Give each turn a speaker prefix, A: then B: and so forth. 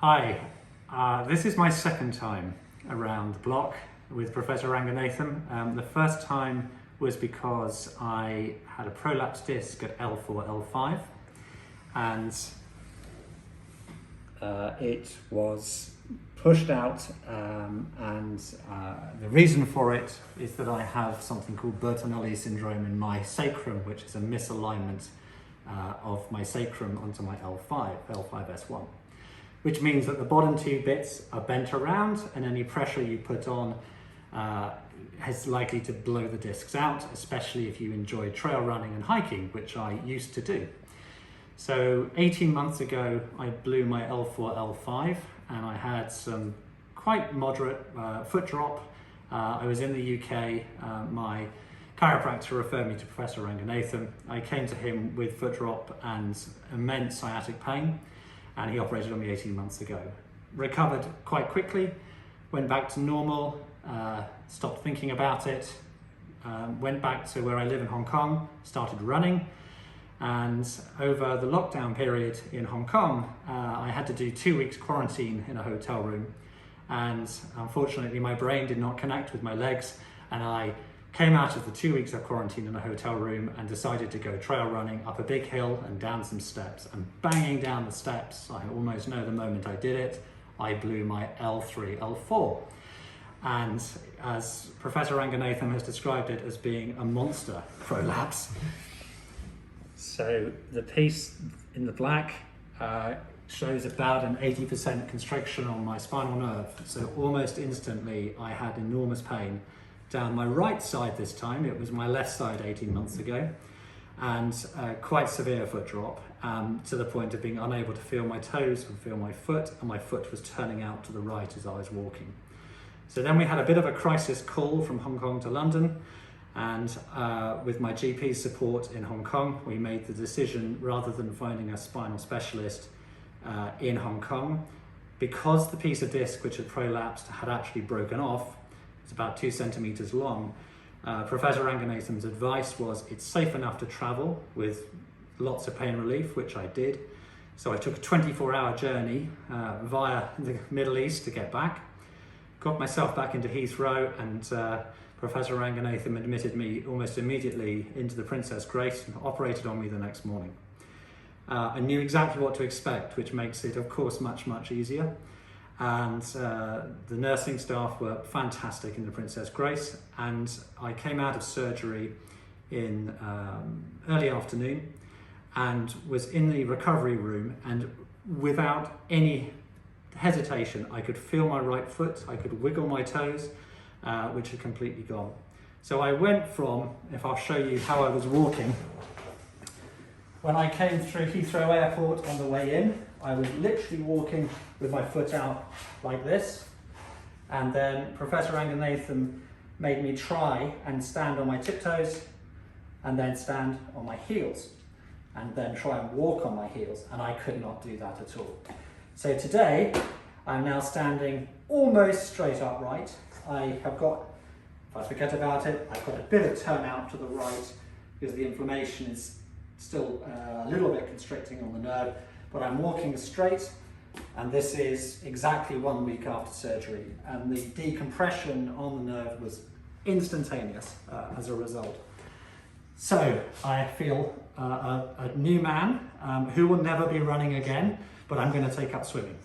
A: Hi, this is my second time around the block with Professor Ranganathan. The first time was because I had a prolapse disc at L4, L5, and it was pushed out, and the reason for it is that I have something called Bertilotti syndrome in my sacrum, which is a misalignment of my sacrum onto my L5, L5S1. Which means that the bottom two bits are bent around, and any pressure you put on is likely to blow the discs out, especially if you enjoy trail running and hiking, which I used to do. So 18 months ago, I blew my L4, L5, and I had some quite moderate foot drop. I was in the UK, my chiropractor referred me to Professor Ranganathan. I came to him with foot drop and immense sciatic pain, and he operated on me 18 months ago. Recovered quite quickly, went back to normal, stopped thinking about it, went back to where I live in Hong Kong, started running, and over the lockdown period in Hong Kong, I had to do 2 weeks quarantine in a hotel room, and unfortunately my brain did not connect with my legs, and I came out of the 2 weeks of quarantine in a hotel room and decided to go trail running up a big hill and down some steps. And banging down the steps, I almost know the moment I did it, I blew my L3, L4. And as Professor Ranganathan has described it as being a monster prolapse. So the piece in the black shows about an 80% constriction on my spinal nerve. So almost instantly I had enormous pain down my right side this time. It was my left side 18 months ago, and quite severe foot drop, to the point of being unable to feel my toes and feel my foot, and my foot was turning out to the right as I was walking. So then we had a bit of a crisis call from Hong Kong to London, and with my GP's support in Hong Kong, we made the decision, rather than finding a spinal specialist in Hong Kong, because the piece of disc which had prolapsed had actually broken off. It's about 2 centimeters long. Professor Ranganathan's advice was it's safe enough to travel with lots of pain relief, which I did. So I took a 24-hour journey via the Middle East to get back. Got myself back into Heathrow, and Professor Ranganathan admitted me almost immediately into the Princess Grace and operated on me the next morning. I knew exactly what to expect, which makes it, of course, much, much easier. And the nursing staff were fantastic in the Princess Grace, and I came out of surgery in early afternoon and was in the recovery room, and without any hesitation I could feel my right foot, I could wiggle my toes, which had completely gone. So I went from, if I'll show you how I was walking, when I came through Heathrow Airport on the way in, I was literally walking with my foot out like this, and then Professor Ranganathan made me try and stand on my tiptoes, and then stand on my heels, and then try and walk on my heels, and I could not do that at all. So today, I'm now standing almost straight upright. I have got, if I forget about it, I've got a bit of turnout to the right because the inflammation is still a little bit constricting on the nerve, but I'm walking straight, and this is exactly 1 week after surgery, and the decompression on the nerve was instantaneous as a result. So I feel a new man who will never be running again, but I'm going to take up swimming.